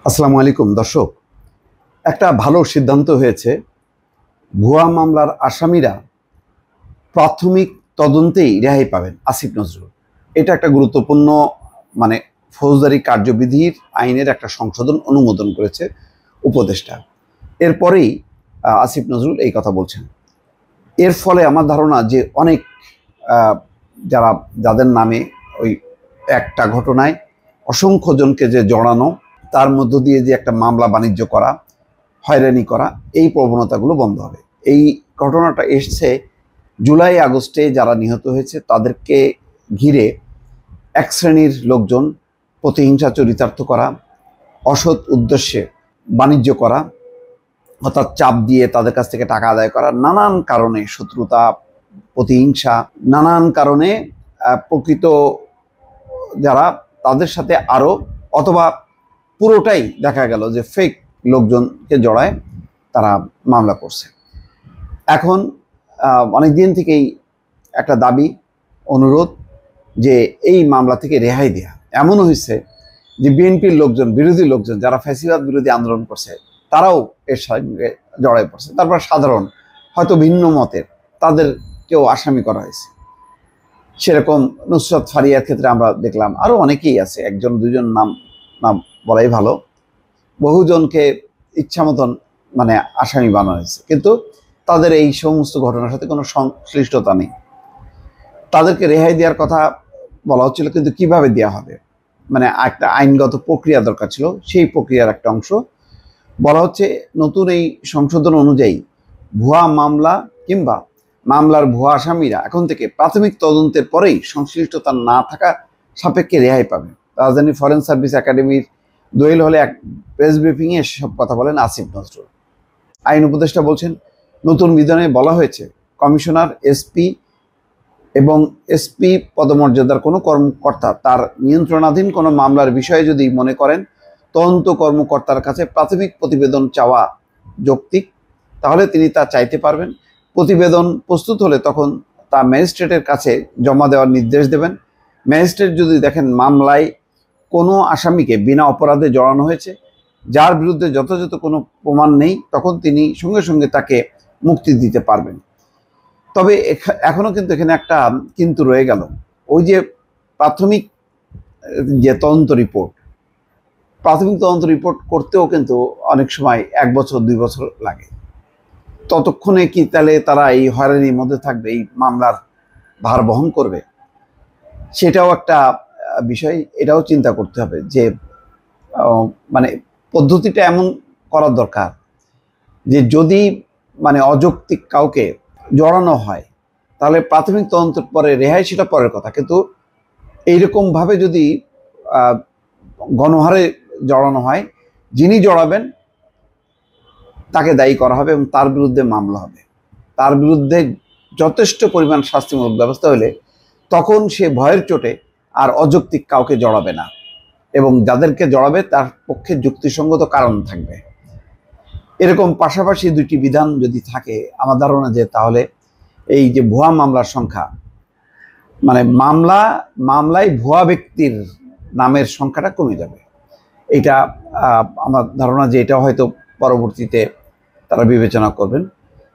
আসসালামু আলাইকুম দর্শক, একটা ভালো সিদ্ধান্ত হয়েছে। ভুয়া মামলার আসামিরা প্রাথমিক তদন্তেই রেহাই পাবেন। আসিফ নজরুল, এটা একটা গুরুত্বপূর্ণ মানে ফৌজদারি কার্যবিধির আইনের একটা সংশোধন অনুমোদন করেছে উপদেষ্টা। এরপরেই আসিফ নজরুল এই কথা বলছেন। এর ফলে আমার ধারণা যে অনেক যাদের নামে ওই একটা ঘটনায় অসংখ্য জনকে যে জড়ানো, তার মধ্য দিয়ে যে একটা মামলা বাণিজ্য করা, হয়রানি করা, এই প্রবণতাগুলো বন্ধ হবে। এই ঘটনাটা এসছে জুলাই আগস্টে যারা নিহত হয়েছে তাদেরকে ঘিরে এক শ্রেণীর লোকজন প্রতিহিংসা চরিতার্থ করা, অসৎ উদ্দেশ্যে বাণিজ্য করা, অর্থাৎ চাপ দিয়ে তাদের কাছ থেকে টাকা আদায় করা, নানান কারণে শত্রুতা, প্রতিহিংসা, নানান কারণে প্রকৃত যারা তাদের সাথে আরও, অথবা পুরোটাই দেখা গেল যে ফেক লোকজনকে জড়ায় তারা মামলা করছে। এখন অনেক দিন থেকেই একটা দাবি, অনুরোধ যে এই মামলা থেকে রেহাই দেয়া। এমনও হয়েছে যে বিএনপির লোকজন, বিরোধী লোকজন যারা ফ্যাসিবাদ বিরোধী আন্দোলন করছে তারাও এর সঙ্গে জড়ায় পড়ছে। তারপর সাধারণ হয়তো ভিন্ন মতের তাদেরকেও আসামি করা হয়েছে। সেরকম নুসরাত ফারিয়ার ক্ষেত্রে আমরা দেখলাম, আরও অনেকেই আছে, একজন দুজন নাম বলাই ভালো, বহুজনকে ইচ্ছা মতন আসামি বানানো হয়েছে, কিন্তু তাদের এই সমস্ত ঘটনার সাথে কোনো সংশ্লিষ্টতা নেই। তাদেরকে রেহাই দেওয়ার কথা বলা হচ্ছিল, কিন্তু কিভাবে দেওয়া হবে, একটা আইনগত প্রক্রিয়া দরকার ছিল। সেই প্রক্রিয়ার একটা অংশ বলা হচ্ছে, নতুন এই সংশোধন অনুযায়ী ভুয়া মামলা কিংবা মামলার ভুয়া আসামিরা এখন থেকে প্রাথমিক তদন্তের পরেই সংশ্লিষ্টতা না থাকা সাপেক্ষে রেহাই পাবে। রাজধানী ফরেন সার্ভিস একাডেমির দোয়েল হলে এক প্রেস ব্রিফিংয়ে সব কথা বলেন আসিফ নজরুল। আইন উপদেষ্টা বলছেন, নতুন বিধানে বলা হয়েছে কমিশনার, এসপি এবং এসপি পদমর্যাদার কোনো কর্মকর্তা তার নিয়ন্ত্রণাধীন কোনো মামলার বিষয়ে যদি মনে করেন তদন্ত কর্মকর্তার কাছে প্রাথমিক প্রতিবেদন চাওয়া যৌক্তিক, তাহলে তিনি তা চাইতে পারবেন। প্রতিবেদন প্রস্তুত হলে তখন তা ম্যাজিস্ট্রেটের কাছে জমা দেওয়ার নির্দেশ দেবেন। ম্যাজিস্ট্রেট যদি দেখেন মামলায় কোনো আসামিকে বিনা অপরাধে জড়ানো হয়েছে, যার বিরুদ্ধে যথাযথ কোনো প্রমাণ নেই, তখন তিনি সঙ্গে সঙ্গে তাকে মুক্তি দিতে পারবেন। তবে এখনও কিন্তু এখানে একটা কিন্তু রয়ে গেল। ওই যে প্রাথমিক যে তদন্ত রিপোর্ট, প্রাথমিক তদন্ত রিপোর্ট করতেও কিন্তু অনেক সময় 1 বছর 2 বছর লাগে। ততক্ষণে কি তাহলে তারা এই হয়রানির মধ্যে থাকবে, এই মামলার ভার বহন করবে? সেটাও একটা বিষয়। এটাও চিন্তা করতে হবে যে পদ্ধতিটা এমন করার দরকার যে যদি অযৌক্তিক কাউকে জড়ানো হয় তাহলে প্রাথমিক তদন্তের পরে রেহাই, সেটা পরের কথা, কিন্তু এইরকমভাবে যদি গণহারে জড়ানো হয়, যিনি জড়াবেন তাকে দায়ী করা হবে এবং তার বিরুদ্ধে মামলা হবে। তার বিরুদ্ধে যথেষ্ট পরিমাণ শাস্তিমূলক ব্যবস্থা হলে তখন সে ভয়ের চোটে আর অযৌক্তিক কাউকে জড়াবে না, এবং যাদেরকে জড়াবে তার পক্ষে যুক্তিসঙ্গত কারণ থাকবে। এরকম পাশাপাশি 2টি বিধান যদি থাকে, আমার ধারণা যে তাহলে এই যে ভুয়া মামলার সংখ্যা, মামলায় ভুয়া ব্যক্তির নামের সংখ্যাটা কমে যাবে। এটা আমার ধারণা যে এটা হয়তো পরবর্তীতে তারা বিবেচনা করবেন।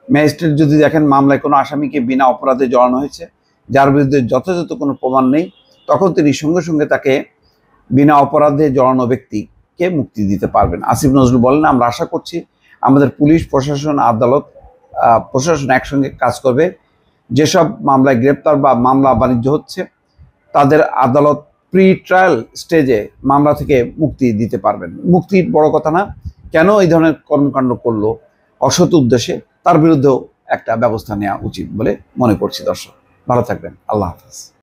ম্যাজিস্ট্রেট যদি দেখেন মামলায় কোনো আসামিকে বিনা অপরাধে জড়ানো হয়েছে, যার বিরুদ্ধে যথাযথ কোনো প্রমাণ নেই, তখন তিনি সঙ্গে সঙ্গে তাকে বিনা অপরাধে জড়ানো ব্যক্তিকে মুক্তি দিতে পারবেন। আসিফ নজরুল বলেন, আমরা আশা করছি আমাদের পুলিশ প্রশাসন, আদালত, প্রশাসন একসঙ্গে কাজ করবে। যেসব মামলায় গ্রেপ্তার বা মামলা বাণিজ্য হচ্ছে তাদের আদালত প্রি ট্রায়াল স্টেজে মামলা থেকে মুক্তি দিতে পারবেন। মুক্তির বড় কথা না, কেন এই ধরনের কর্মকাণ্ড করলো অসৎ উদ্দেশ্যে, তার বিরুদ্ধেও একটা ব্যবস্থা নেওয়া উচিত বলে মনে করছি। দর্শক ভালো থাকবেন, আল্লাহ হাফেজ।